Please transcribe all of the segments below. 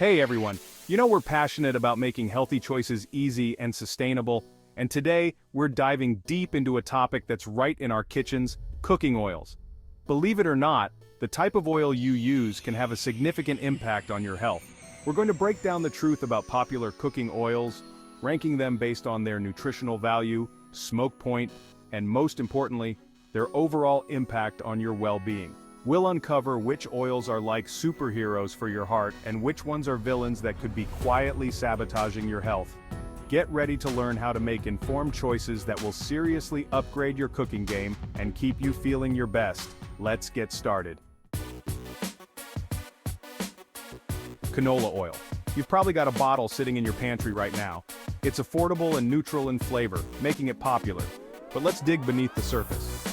Hey everyone, we're passionate about making healthy choices easy and sustainable, and today we're diving deep into a topic that's right in our kitchens, cooking oils. Believe it or not, the type of oil you use can have a significant impact on your health. We're going to break down the truth about popular cooking oils, ranking them based on their nutritional value, smoke point, and most importantly, their overall impact on your well-being. We'll uncover which oils are like superheroes for your heart and which ones are villains that could be quietly sabotaging your health. Get ready to learn how to make informed choices that will seriously upgrade your cooking game and keep you feeling your best. Let's get started. Canola oil. You've probably got a bottle sitting in your pantry right now. It's affordable and neutral in flavor, making it popular. But let's dig beneath the surface.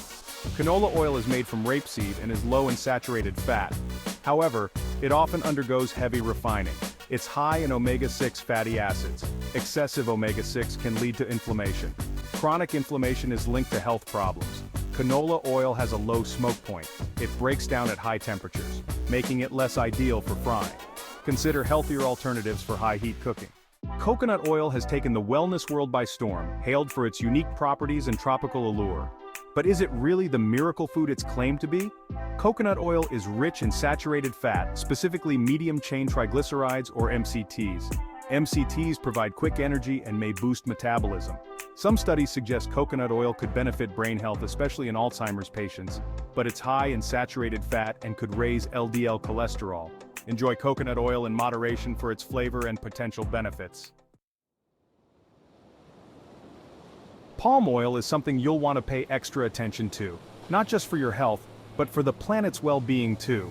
Canola oil is made from rapeseed and is low in saturated fat. However, it often undergoes heavy refining. It's high in omega-6 fatty acids. Excessive omega-6 can lead to inflammation. Chronic inflammation is linked to health problems. Canola oil has a low smoke point. It breaks down at high temperatures, making it less ideal for frying. Consider healthier alternatives for high-heat cooking. Coconut oil has taken the wellness world by storm, hailed for its unique properties and tropical allure. But is it really the miracle food it's claimed to be? Coconut oil is rich in saturated fat, specifically medium-chain triglycerides or MCTs. MCTs provide quick energy and may boost metabolism. Some studies suggest coconut oil could benefit brain health, especially in Alzheimer's patients, but it's high in saturated fat and could raise LDL cholesterol. Enjoy coconut oil in moderation for its flavor and potential benefits. Palm oil is something you'll want to pay extra attention to, not just for your health, but for the planet's well-being too.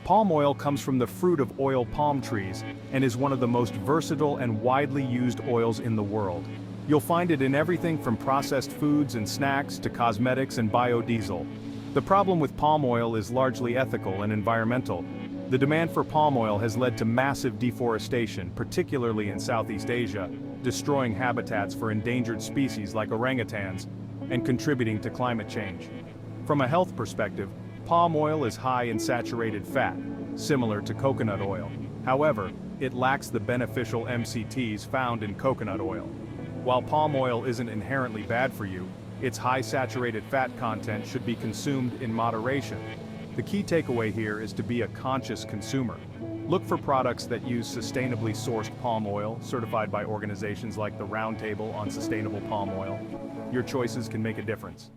Palm oil comes from the fruit of oil palm trees and is one of the most versatile and widely used oils in the world. You'll find it in everything from processed foods and snacks to cosmetics and biodiesel. The problem with palm oil is largely ethical and environmental. The demand for palm oil has led to massive deforestation, particularly in Southeast Asia, destroying habitats for endangered species like orangutans, and contributing to climate change. From a health perspective, palm oil is high in saturated fat, similar to coconut oil. However, it lacks the beneficial MCTs found in coconut oil. While palm oil isn't inherently bad for you, its high saturated fat content should be consumed in moderation. The key takeaway here is to be a conscious consumer. Look for products that use sustainably sourced palm oil, certified by organizations like the Roundtable on Sustainable Palm Oil. Your choices can make a difference.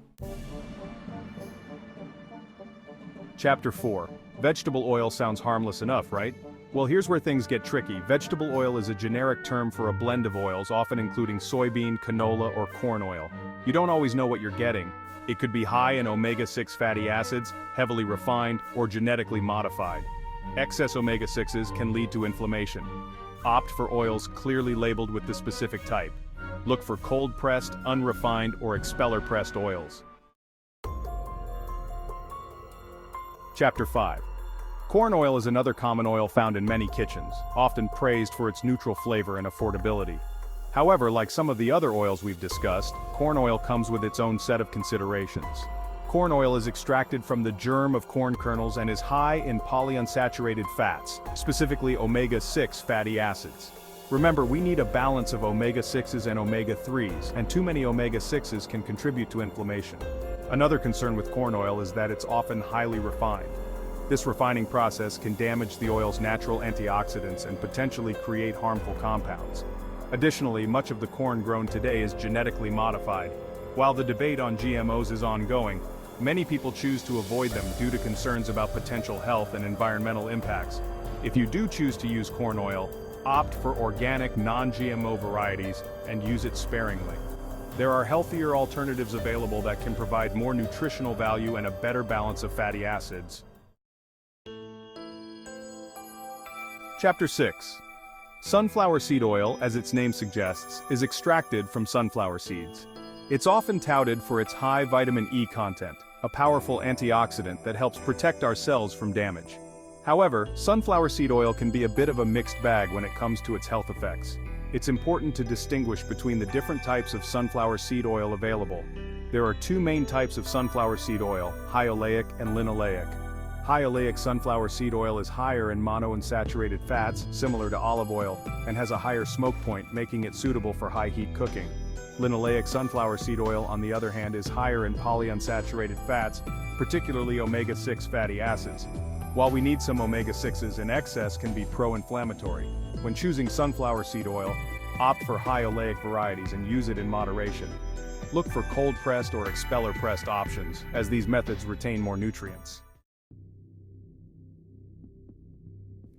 Chapter 4. Vegetable oil sounds harmless enough, right? Well, here's where things get tricky. Vegetable oil is a generic term for a blend of oils, often including soybean, canola, or corn oil. You don't always know what you're getting. It could be high in omega-6 fatty acids, heavily refined, or genetically modified. Excess omega-6s can lead to inflammation. Opt for oils clearly labeled with the specific type. Look for cold-pressed, unrefined, or expeller-pressed oils. Chapter 5. Corn oil is another common oil found in many kitchens, often praised for its neutral flavor and affordability. However, like some of the other oils we've discussed, corn oil comes with its own set of considerations. Corn oil is extracted from the germ of corn kernels and is high in polyunsaturated fats, specifically omega-6 fatty acids. Remember, we need a balance of omega-6s and omega-3s, and too many omega-6s can contribute to inflammation. Another concern with corn oil is that it's often highly refined. This refining process can damage the oil's natural antioxidants and potentially create harmful compounds. Additionally, much of the corn grown today is genetically modified. While the debate on GMOs is ongoing, many people choose to avoid them due to concerns about potential health and environmental impacts. If you do choose to use corn oil, opt for organic, non-GMO varieties and use it sparingly. There are healthier alternatives available that can provide more nutritional value and a better balance of fatty acids. Chapter 6. Sunflower seed oil, as its name suggests, is extracted from sunflower seeds. It's often touted for its high vitamin E content, a powerful antioxidant that helps protect our cells from damage. However, sunflower seed oil can be a bit of a mixed bag when it comes to its health effects. It's important to distinguish between the different types of sunflower seed oil available. There are two main types of sunflower seed oil, high oleic and linoleic. High oleic sunflower seed oil is higher in monounsaturated fats, similar to olive oil, and has a higher smoke point, making it suitable for high-heat cooking. Linoleic sunflower seed oil, on the other hand, is higher in polyunsaturated fats, particularly omega-6 fatty acids. While we need some omega-6s in excess can be pro-inflammatory. When choosing sunflower seed oil, opt for high oleic varieties and use it in moderation. Look for cold-pressed or expeller-pressed options, as these methods retain more nutrients.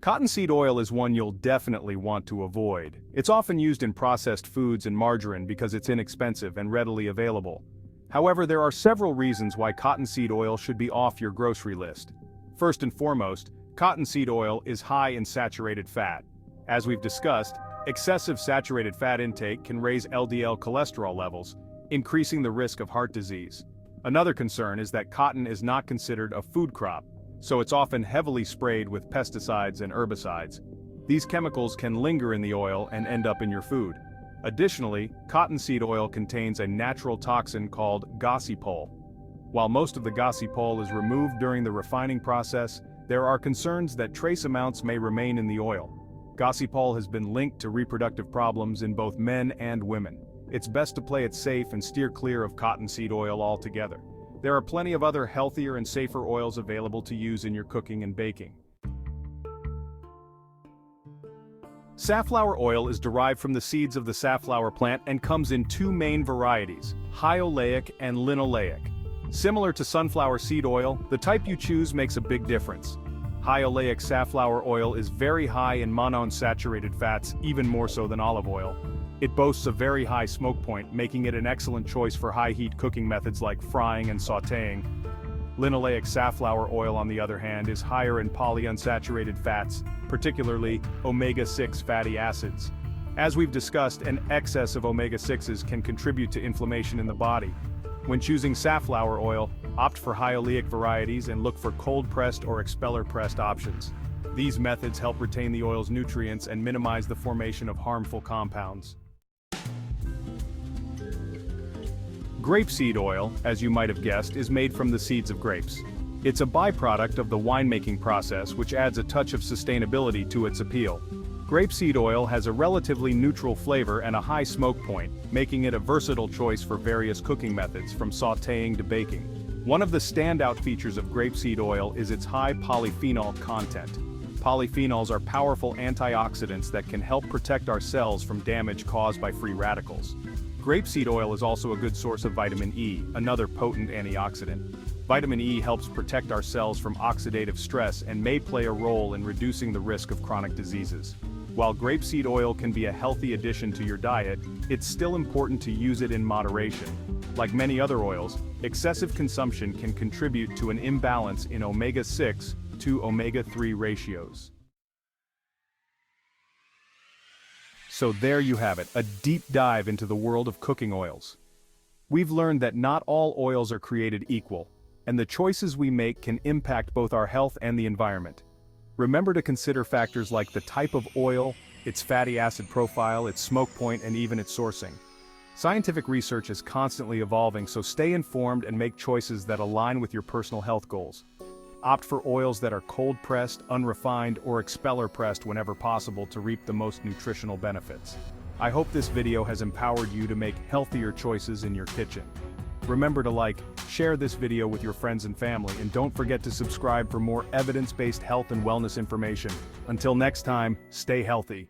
Cottonseed oil is one you'll definitely want to avoid. It's often used in processed foods and margarine because it's inexpensive and readily available. However, there are several reasons why cottonseed oil should be off your grocery list. First and foremost, cottonseed oil is high in saturated fat. As we've discussed, excessive saturated fat intake can raise LDL cholesterol levels, increasing the risk of heart disease. Another concern is that cotton is not considered a food crop, so it's often heavily sprayed with pesticides and herbicides. These chemicals can linger in the oil and end up in your food. Additionally, cottonseed oil contains a natural toxin called gossypol. While most of the gossypol is removed during the refining process, there are concerns that trace amounts may remain in the oil. Gossypol has been linked to reproductive problems in both men and women. It's best to play it safe and steer clear of cottonseed oil altogether. There are plenty of other healthier and safer oils available to use in your cooking and baking. Safflower oil is derived from the seeds of the safflower plant and comes in two main varieties, high oleic and linoleic. Similar to sunflower seed oil, the type you choose makes a big difference. High oleic safflower oil is very high in monounsaturated fats, even more so than olive oil. It boasts a very high smoke point, making it an excellent choice for high-heat cooking methods like frying and sautéing. Linoleic safflower oil, on the other hand, is higher in polyunsaturated fats, particularly omega-6 fatty acids. As we've discussed, an excess of omega-6s can contribute to inflammation in the body. When choosing safflower oil, opt for high oleic varieties and look for cold-pressed or expeller-pressed options. These methods help retain the oil's nutrients and minimize the formation of harmful compounds. Grapeseed oil, as you might have guessed, is made from the seeds of grapes. It's a byproduct of the winemaking process, which adds a touch of sustainability to its appeal. Grapeseed oil has a relatively neutral flavor and a high smoke point, making it a versatile choice for various cooking methods, from sautéing to baking. One of the standout features of grapeseed oil is its high polyphenol content. Polyphenols are powerful antioxidants that can help protect our cells from damage caused by free radicals. Grapeseed oil is also a good source of vitamin E, another potent antioxidant. Vitamin E helps protect our cells from oxidative stress and may play a role in reducing the risk of chronic diseases. While grapeseed oil can be a healthy addition to your diet, it's still important to use it in moderation. Like many other oils, excessive consumption can contribute to an imbalance in omega-6 to omega-3 ratios. So there you have it, a deep dive into the world of cooking oils. We've learned that not all oils are created equal, and the choices we make can impact both our health and the environment. Remember to consider factors like the type of oil, its fatty acid profile, its smoke point, and even its sourcing. Scientific research is constantly evolving, so stay informed and make choices that align with your personal health goals. Opt for oils that are cold-pressed, unrefined, or expeller-pressed whenever possible to reap the most nutritional benefits. I hope this video has empowered you to make healthier choices in your kitchen. Remember to like, share this video with your friends and family, and don't forget to subscribe for more evidence-based health and wellness information. Until next time, stay healthy.